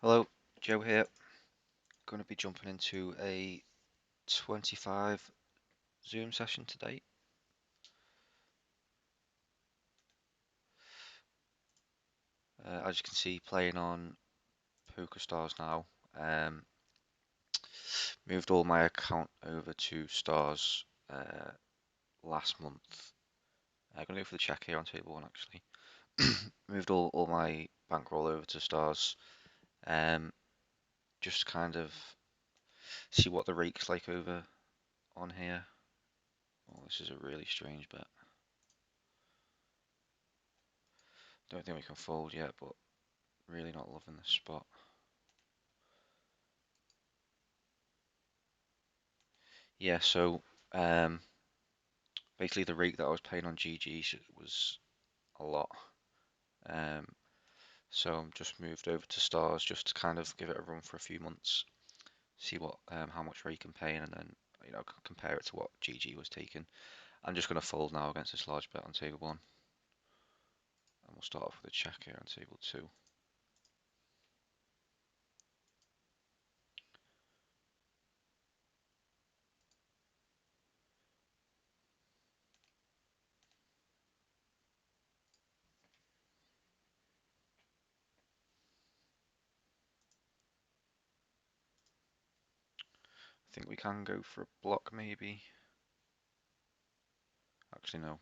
Hello, Joe here. Going to be jumping into a 25 Zoom session today. As you can see, playing on PokerStars now. Moved all my account over to Stars last month. I'm going to go for the check here on table one actually. Moved all my bankroll over to Stars. Just kind of see what the rake's like over on here. Oh, this is a really strange bet. Don't think we can fold yet, but really not loving this spot. Yeah, so basically the rate that I was paying on GG was a lot. Um, so I'm just moved over to Stars just to kind of give it a run for a few months, see what how much rate I'm paying, and then compare it to what GG was taking. I'm just going to fold now against this large bet on table one, and we'll start off with a check here on table two. I think we can go for a block maybe. Actually, no.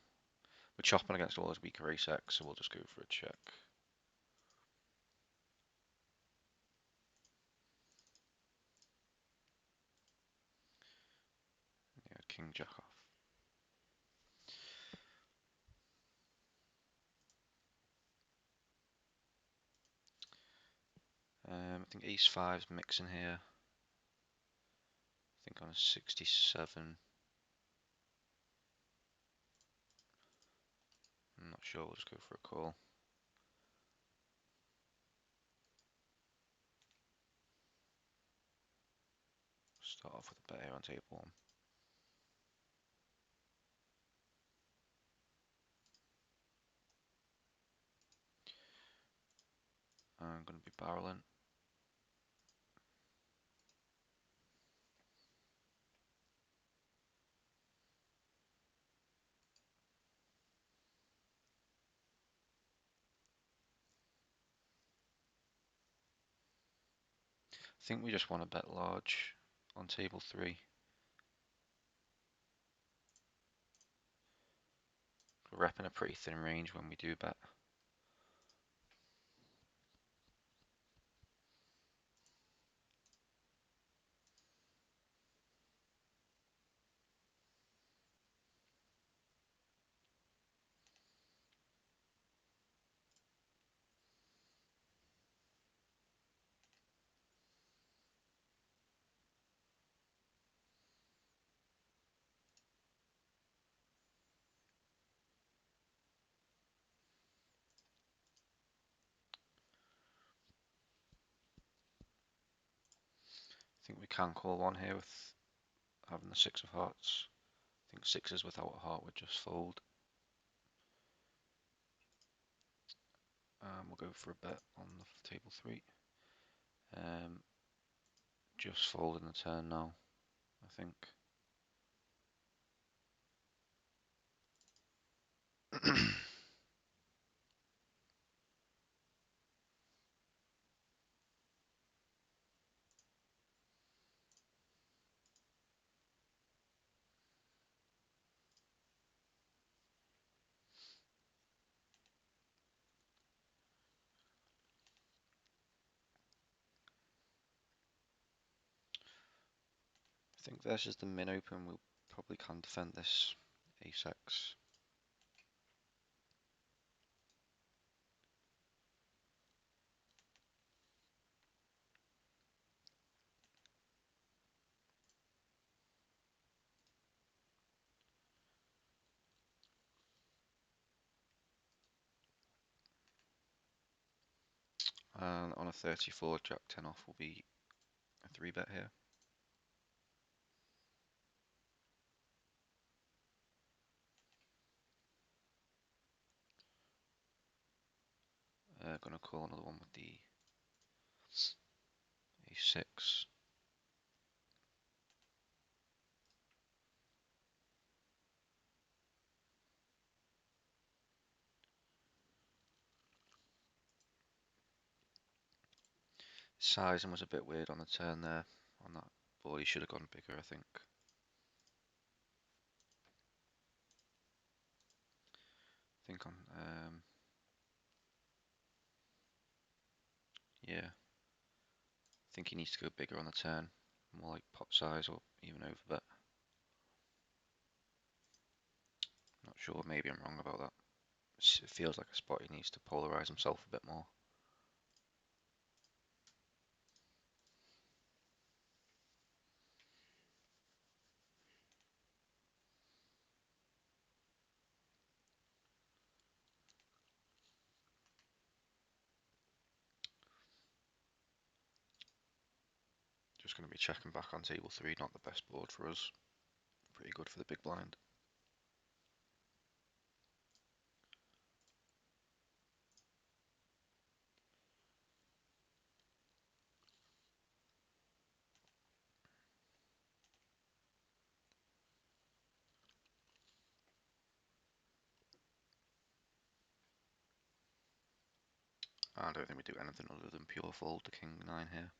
We're chopping against all those weaker ace X, so we'll just go for a check. Yeah, king jack off. I think ace five's mixing here. I think on a 67. I'm not sure, we'll just go for a call. Start off with a bet here on table one. I'm going to be barreling. I think we just want to bet large on table three. We're repping a pretty thin range when we do bet. I think we can call one here with having the six of hearts. I think sixes without a heart would just fold. We'll go for a bet on the table three. Just folding the turn now, I think. I think versus the min open, we probably can defend this ace X. And on a 34, jack 10 off will be a 3-bet here. Gonna call another one with the a6. Sizing was a bit weird on the turn there. On that board, he should have gone bigger, I think. I think on, yeah. I think he needs to go bigger on the turn. More like pot size or even over bet. Not sure, maybe I'm wrong about that. It feels like a spot he needs to polarize himself a bit more. Just going to be checking back on table 3, not the best board for us. Pretty good for the big blind. I don't think we do anything other than pure fold to king 9 here.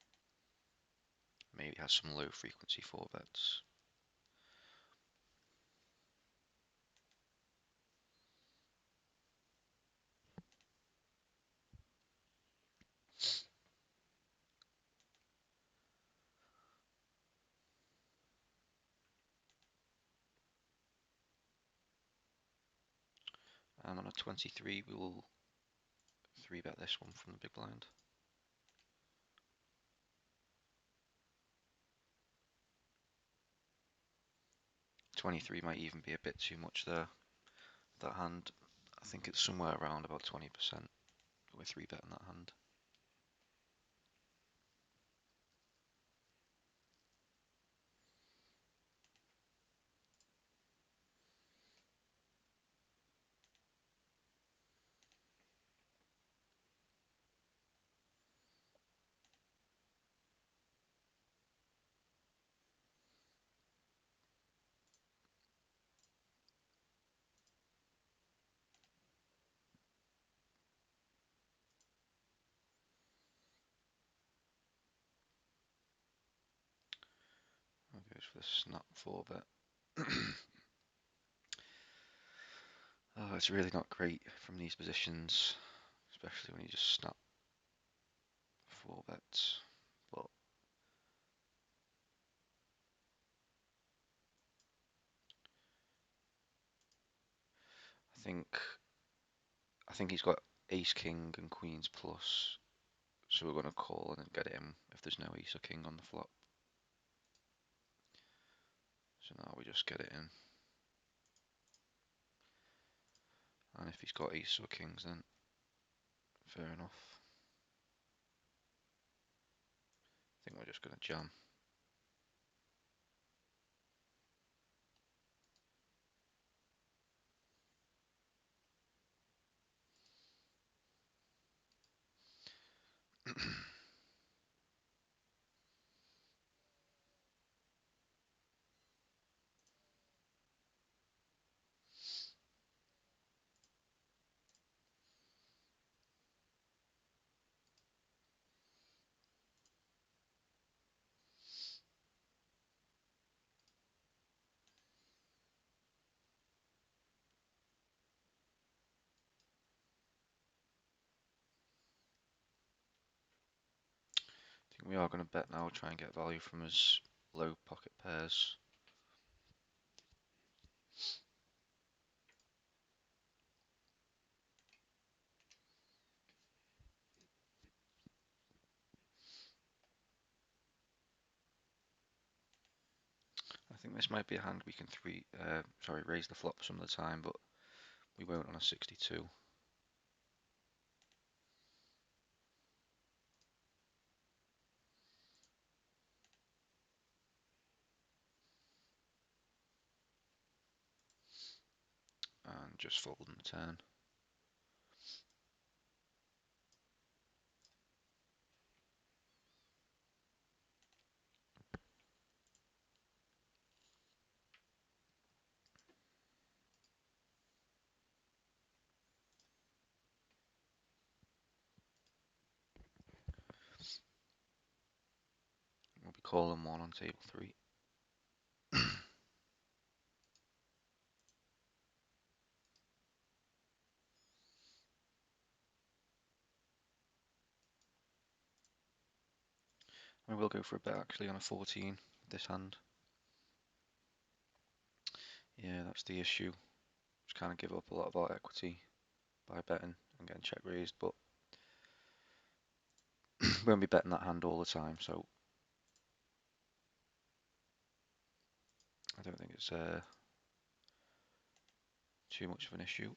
Maybe has some low frequency 4 bets. And on a 23 we will 3-bet this one from the big blind. .23 might even be a bit too much there. That hand, I think it's somewhere around about 20%. We're 3-betting that hand. Goes for the snap 4-bet. Oh, it's really not great from these positions, especially when you just snap 4 bets. But I think he's got ace king and queens plus, so we're going to call and get it in if there's no ace or king on the flop. So now we just get it in. And if he's got ace or kings, then fair enough. I think we're just going to jam. I think we are going to bet now, try and get value from his low pocket pairs. I think this might be a hand we can raise the flop some of the time, but we won't on a 62. And just fold on the turn. calling one on table 3. I will go for a bet actually on a 14 with this hand. Yeah, that's the issue. Just kind of give up a lot of our equity by betting and getting check raised, but we won't be betting that hand all the time, so I don't think it's too much of an issue.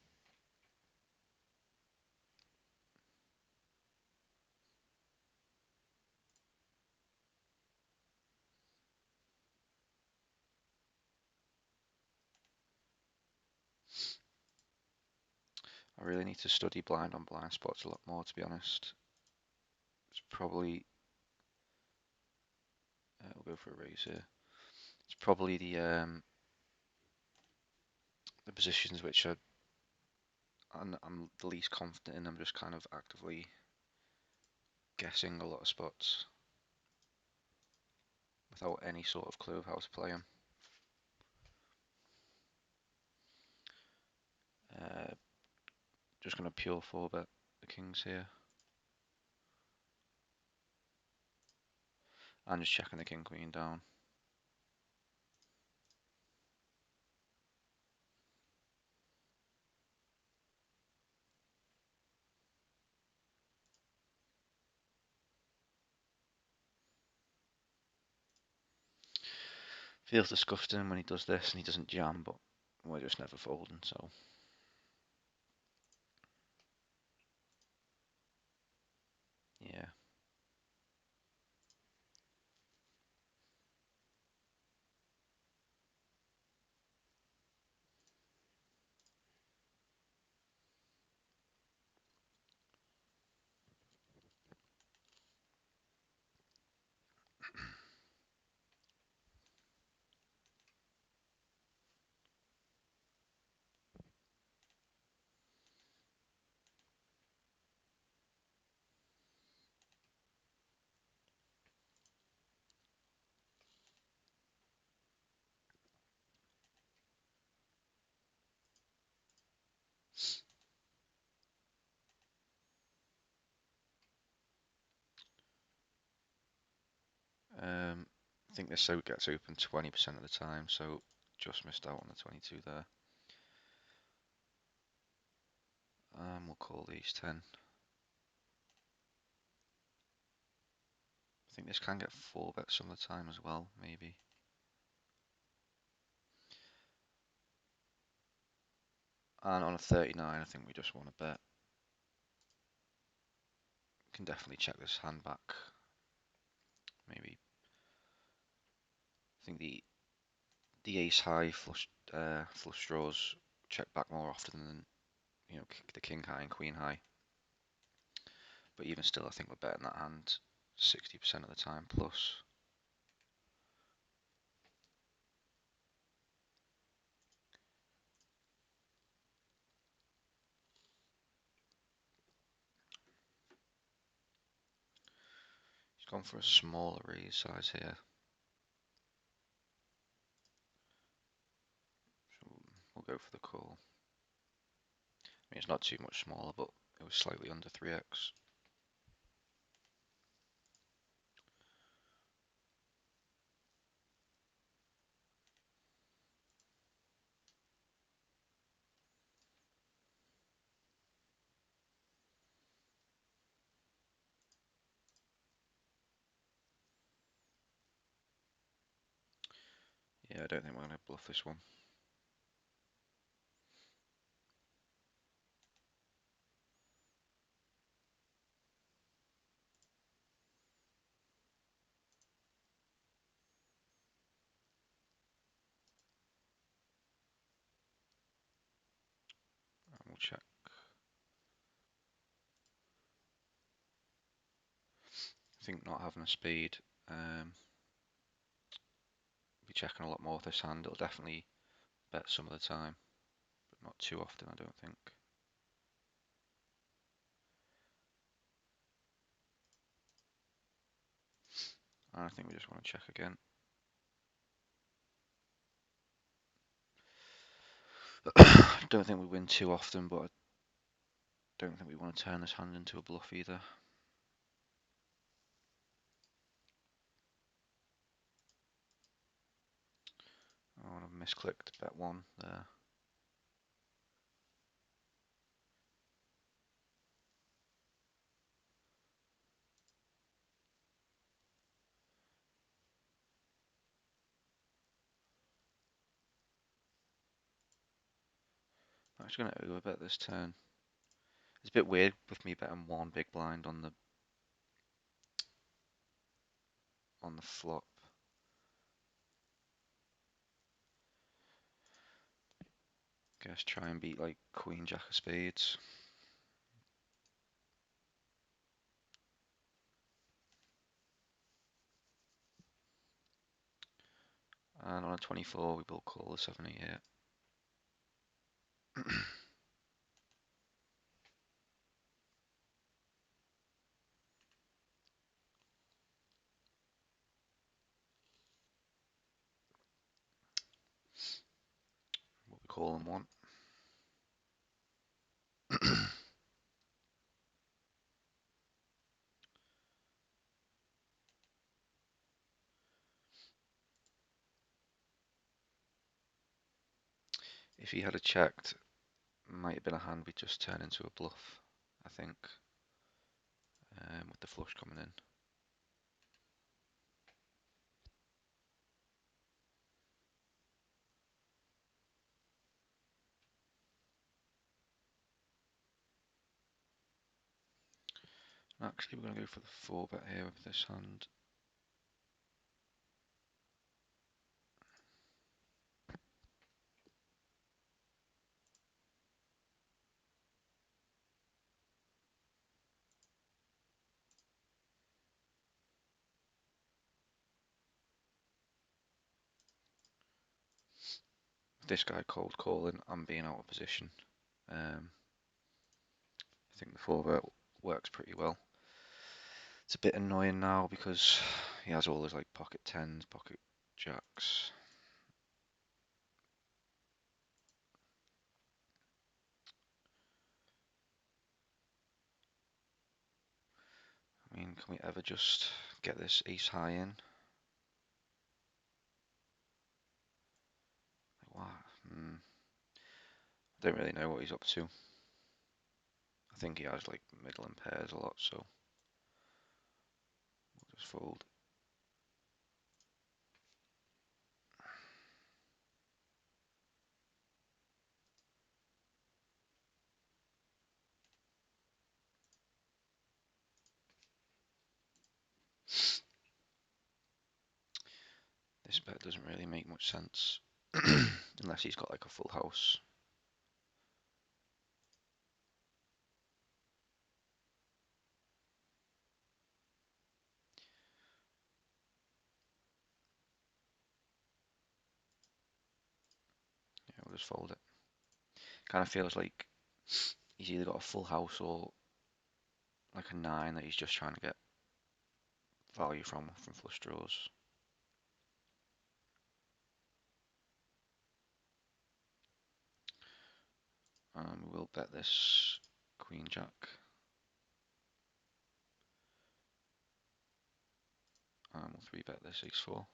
I really need to study blind on blind spots a lot more, to be honest. It's probably we'll go for a raise here. It's probably the positions which I'm the least confident in. I'm just kind of actively guessing a lot of spots without any sort of clue of how to play them. Just going to pure 4-bet the kings here. And just checking the king queen down. Feels disgusting when he does this and he doesn't jam, but we're just never folding, so. Yeah. I think this so gets open 20% of the time, so just missed out on the 22 there. We'll call these 10. I think this can get 4-bet some of the time as well, maybe. And on a 39, I think we just want to bet. Can definitely check this hand back. Maybe. I think the ace high flush flush draws check back more often than the king high and queen high. But even still, I think we're betting that hand 60% of the time plus. He's gone for a smaller raise size here. So we'll go for the call. I mean, it's not too much smaller, but it was slightly under 3x. Yeah, I don't think we're going to bluff this one. And we'll check. I think not having a spade, be checking a lot more with this hand. It'll definitely bet some of the time, but not too often, I don't think. I think we just want to check again. Don't think we win too often, but I don't think we want to turn this hand into a bluff either. Oh, I've misclicked bet one there. I'm actually going to overbet this turn. It's a bit weird with me betting one big blind on the flop. Guess try and beat like Queen Jack of Spades. And on a 24 we will call the 78. What we call them one. If he had a checked, might have been a hand we just turn into a bluff, I think, with the flush coming in. Actually, we're going to go for the 4 bet here with this hand. This guy cold calling, I'm being out of position. I think the 4 bet works pretty well. It's a bit annoying now because he has all his like pocket 10s, pocket jacks. I mean, can we ever just get this ace high in? Like, wow. I don't really know what he's up to. I think he has like middle and pairs a lot, so we'll just fold. This bet doesn't really make much sense unless he's got like a full house. Yeah, we'll just fold it. Kind of feels like he's either got a full house or like a 9 that he's just trying to get value from flush draws. We will bet this Queen Jack. We'll 3-bet this Ace 4.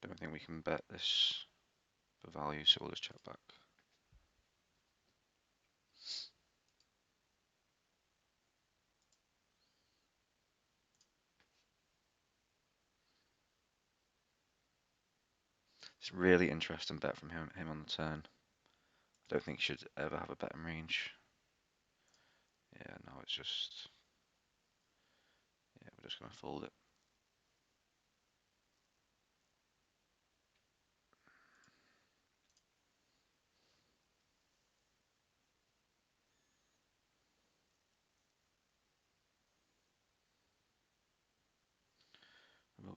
Don't think we can bet this for value, so we'll just check back. It's a really interesting bet from him on the turn. I don't think he should ever have a betting range. Yeah, no, it's just... Yeah, we're just going to fold it.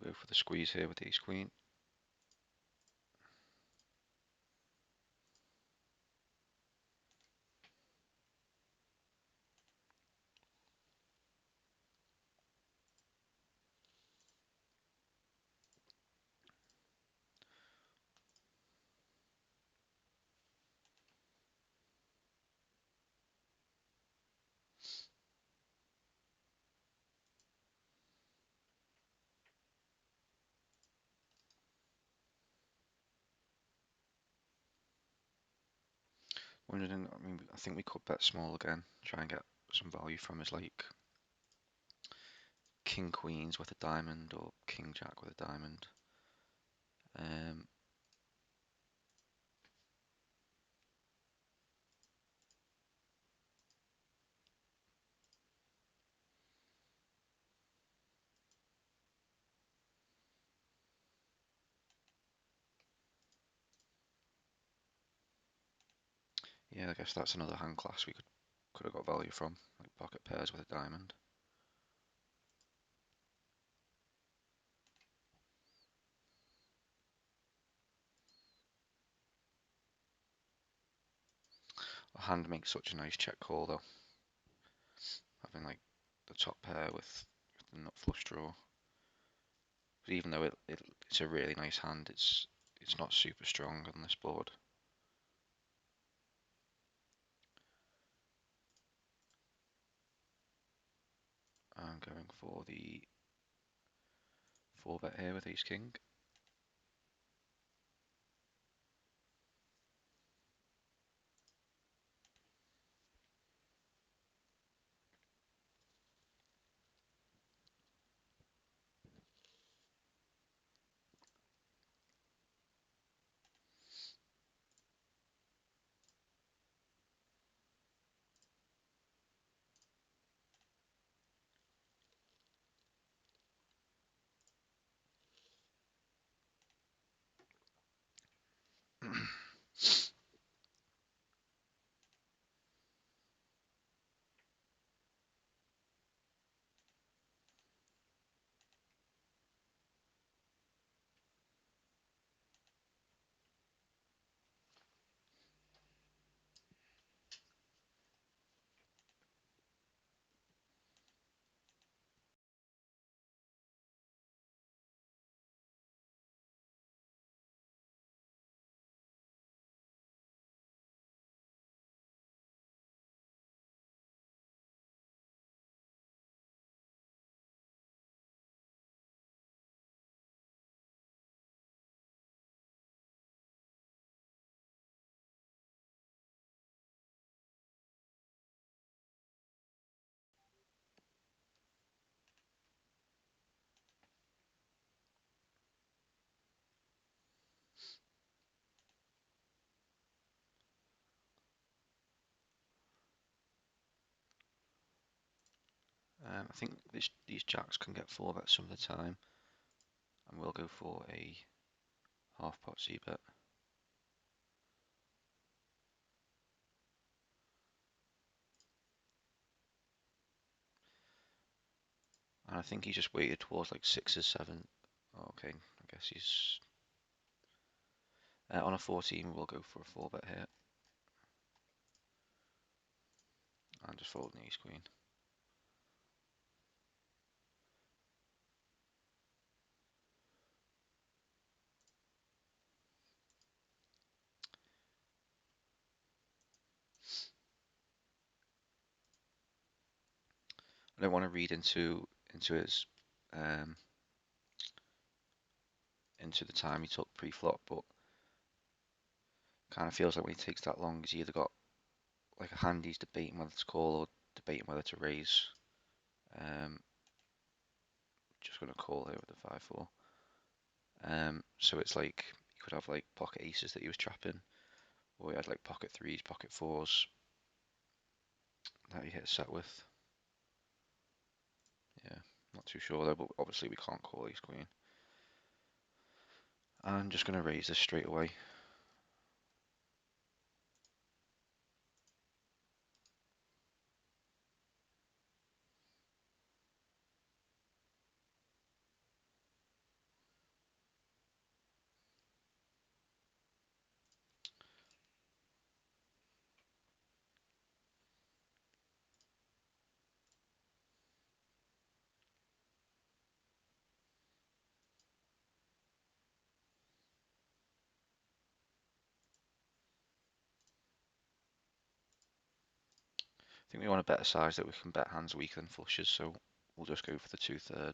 go for the squeeze here with ace queen. Wondering, I mean, I think we could bet small again, try and get some value from his like king queens with a diamond or king jack with a diamond. Um, yeah, I guess that's another hand class we could have got value from, like pocket pairs with a diamond. A hand makes such a nice check call though, having like the top pair with the nut flush draw. But even though it's a really nice hand, it's not super strong on this board. I'm going for the 4-bet here with ace king. I think these jacks can get 4-bets some of the time, and we'll go for a half pot c-bet. And I think he just waited towards like 6 or 7. Oh, okay, I guess he's on a 14. We'll go for a 4-bet here, and just fold an ace queen. I don't want to read into his um, into the time he took pre-flop, but kind of feels like when he takes that long, he's either got like a hand he's debating whether to call or debating whether to raise. Just gonna call here with the 5-4. So it's like he could have like pocket aces that he was trapping, or he had like pocket threes, pocket fours that he hit set with. Yeah, not too sure though, but obviously we can't call ace queen. I'm just gonna raise this straight away. think we want a better size that we can bet hands weaker than flushes, so we'll just go for the 2/3.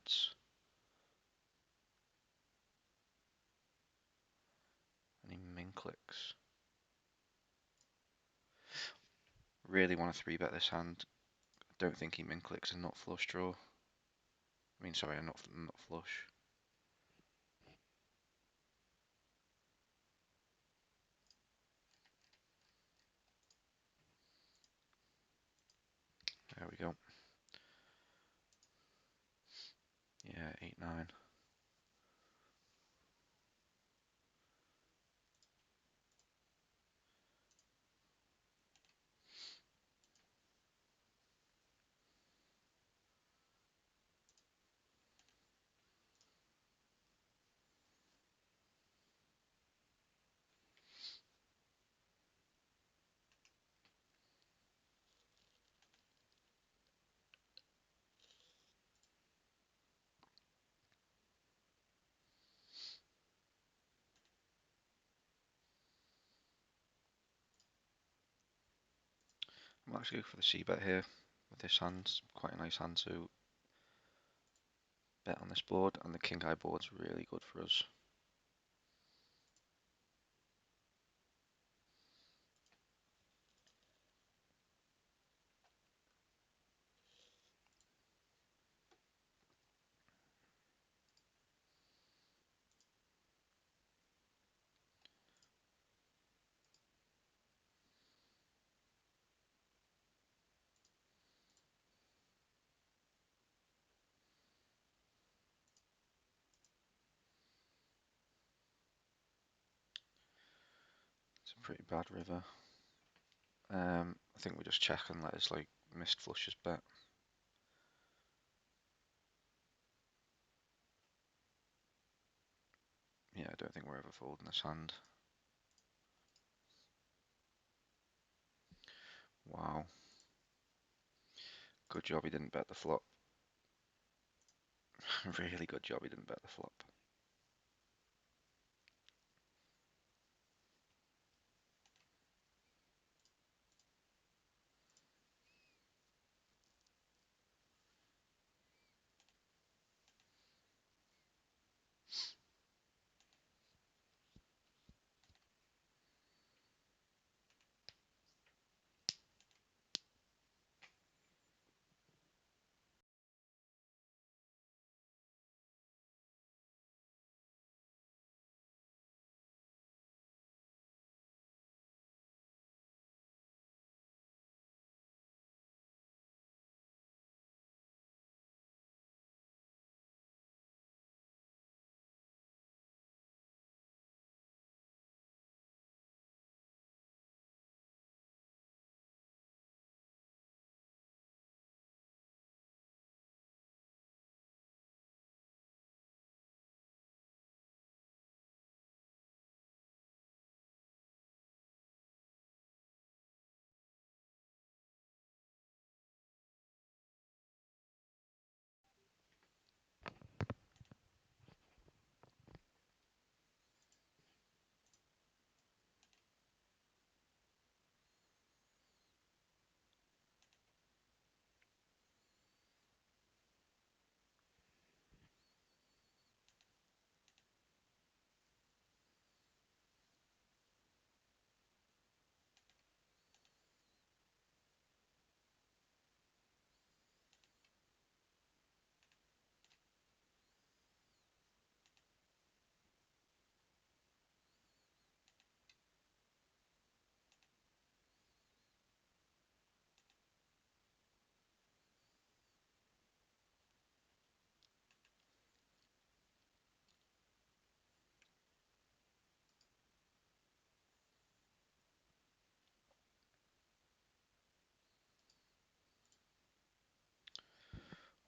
Any min clicks? Really want to 3-bet this hand. I don't think he min clicks a nut flush draw. I mean, sorry, a nut flush. There we go. Yeah, 8-9. I'm actually go for the c-bet here with this hand. It's quite a nice hand to bet on this board, and the king high board's really good for us. It's a pretty bad river. I think we just check and let his like missed flushes bet. Yeah, I don't think we're ever folding this hand. Wow. Good job he didn't bet the flop. Really good job he didn't bet the flop.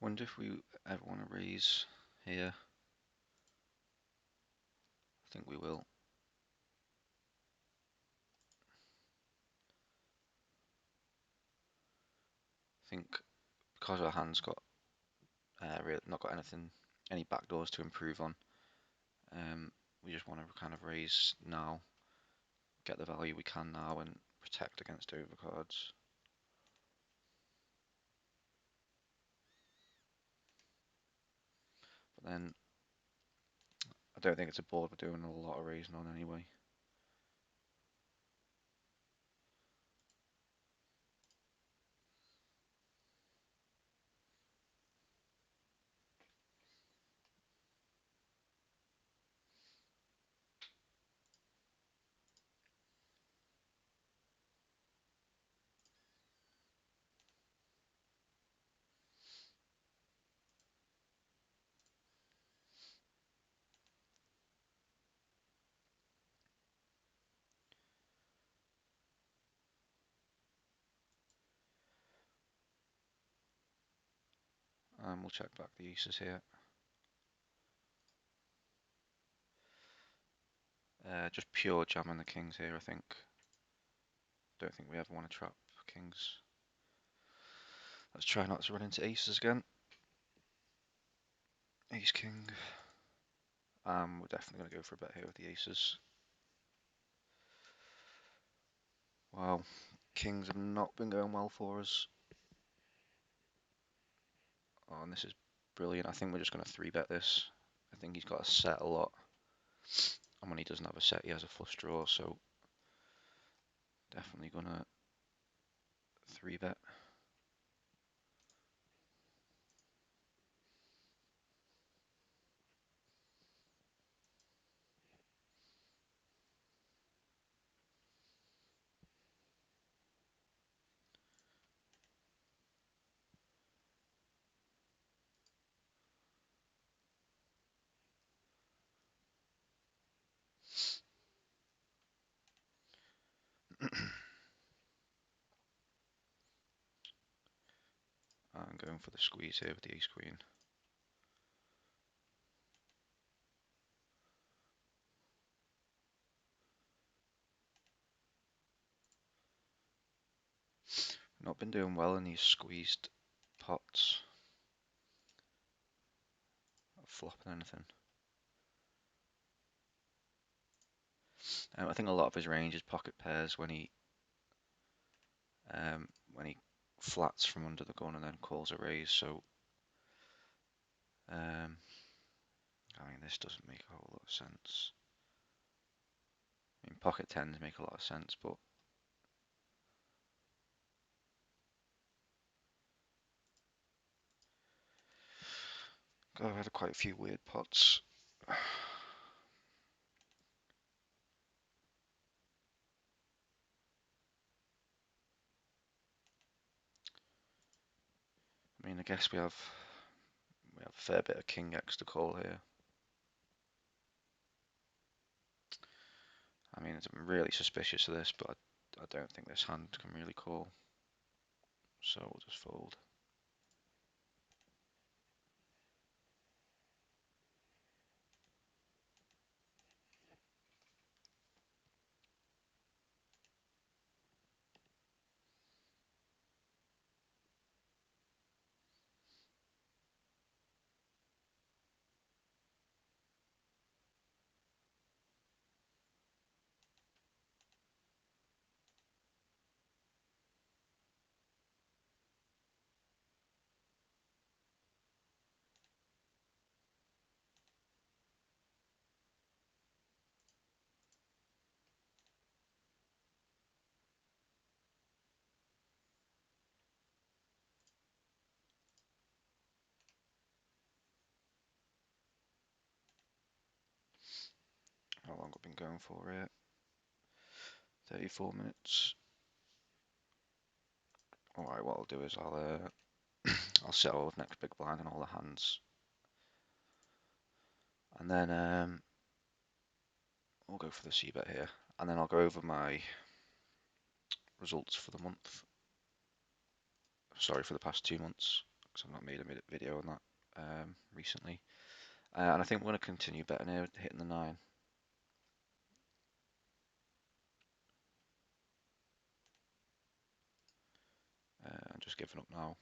Wonder if we ever want to raise here. I think we will. I think because our hand's got really not got any backdoors to improve on. We just want to kind of raise now, get the value we can now, and protect against overcards. But then I don't think it's a board we're doing a lot of raising on anyway. We'll check back the aces here. Just pure jamming the kings here, I think. Don't think we ever want to trap kings. Let's try not to run into aces again. Ace king. We're definitely going to go for a bet here with the aces. Wow, kings have not been going well for us. Oh, and this is brilliant. I think we're just going to 3-bet this. I think he's got a set a lot. And when he doesn't have a set, he has a flush draw, so definitely going to 3-bet. I'm going for the squeeze here with the ace queen. Not been doing well in these squeezed pots. Not flopping anything. I think a lot of his range is pocket pairs when he flats from under the gun and then calls a raise. So I mean, this doesn't make a whole lot of sense. I mean, pocket tens make a lot of sense, but God, I've had quite a few weird pots. I mean, I guess we have a fair bit of king X to call here. I mean, I'm really suspicious of this, but I don't think this hand can really call. So we'll just fold. How long I've been going for here? 34 minutes. Alright, what I'll do is I'll settle with next big blind and all the hands. And then we'll go for the c-bet here. And then I'll go over my results for the month. Sorry, for the past 2 months, because I've not made a video on that recently. And I think we're going to continue betting here, hitting the 9. I'm just giving up now.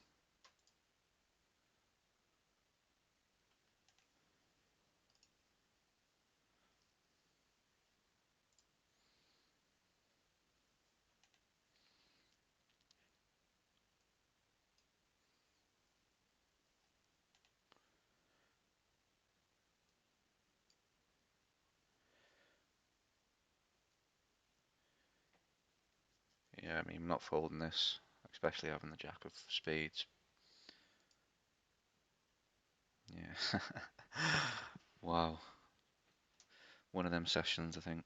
Yeah, I mean, I'm not folding this, especially having the jack of spades. Yeah. Wow. One of them sessions, I think.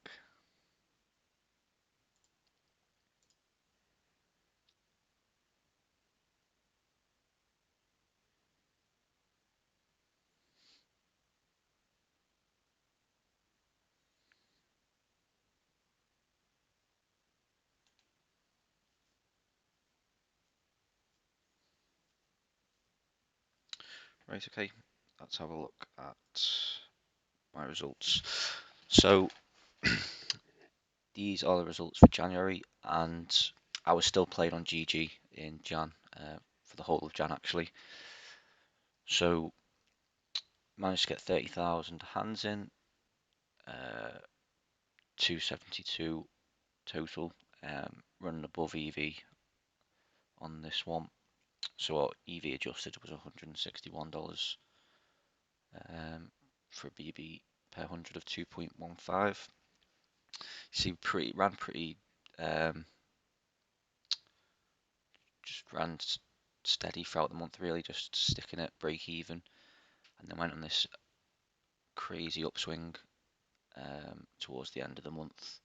Right, okay. Let's have a look at my results. So these are the results for January, and I was still playing on GG in Jan, for the whole of Jan actually. So managed to get 30,000 hands in, 272 total, running above EV on this one. So what EV adjusted was $161 for a BB per 100 of 2.15. See, ran pretty, just ran steady throughout the month, really, just sticking at break even, and then went on this crazy upswing towards the end of the month.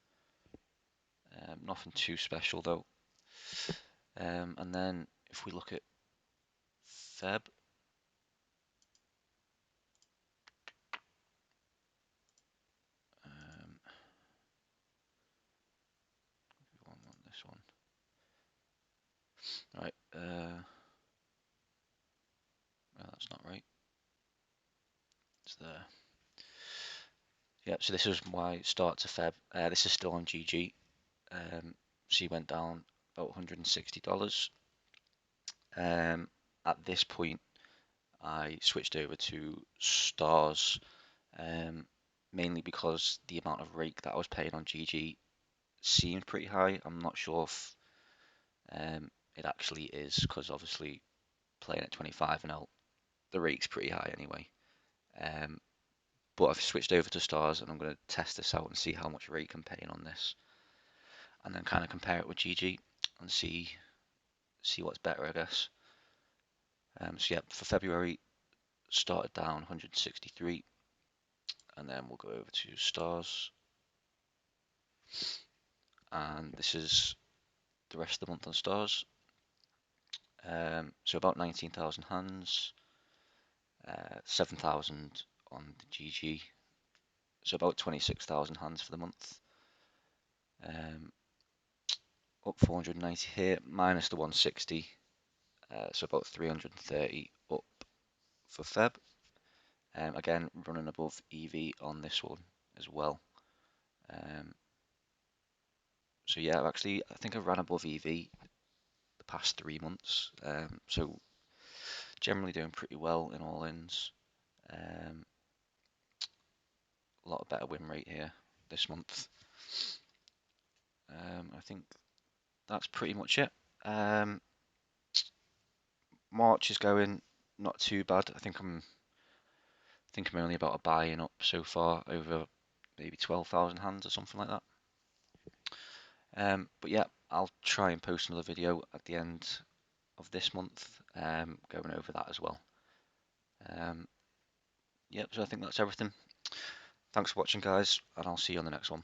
Nothing too special though. And then if we look at Feb, we want this one. Right, well, that's not right. It's there. Yeah, so this is my start to Feb. This is still on GG. She went down about $160. At this point, I switched over to stars, mainly because the amount of rake that I was paying on GG seemed pretty high. I'm not sure if it actually is, because obviously playing at 25 and L, the rake's pretty high anyway. But I've switched over to stars, and I'm going to test this out and see how much rake I'm paying on this, and then kind of compare it with GG and see what's better, I guess. So yeah, for February, started down 163, and then we'll go over to stars, and this is the rest of the month on stars. So about 19,000 hands, 7,000 on the GG, so about 26,000 hands for the month. Up 490 here, minus the 160, so about 330 up for Feb. Again, running above EV on this one as well. So yeah, actually, I think I've ran above EV the past 3 months. So generally doing pretty well in all ins. A lot of better win rate here this month. I think that's pretty much it. March is going not too bad. I think I'm only about a buying up so far, over maybe 12,000 hands or something like that. But yeah, I'll try and post another video at the end of this month, going over that as well. Yep, so I think that's everything. Thanks for watching, guys, and I'll see you on the next one.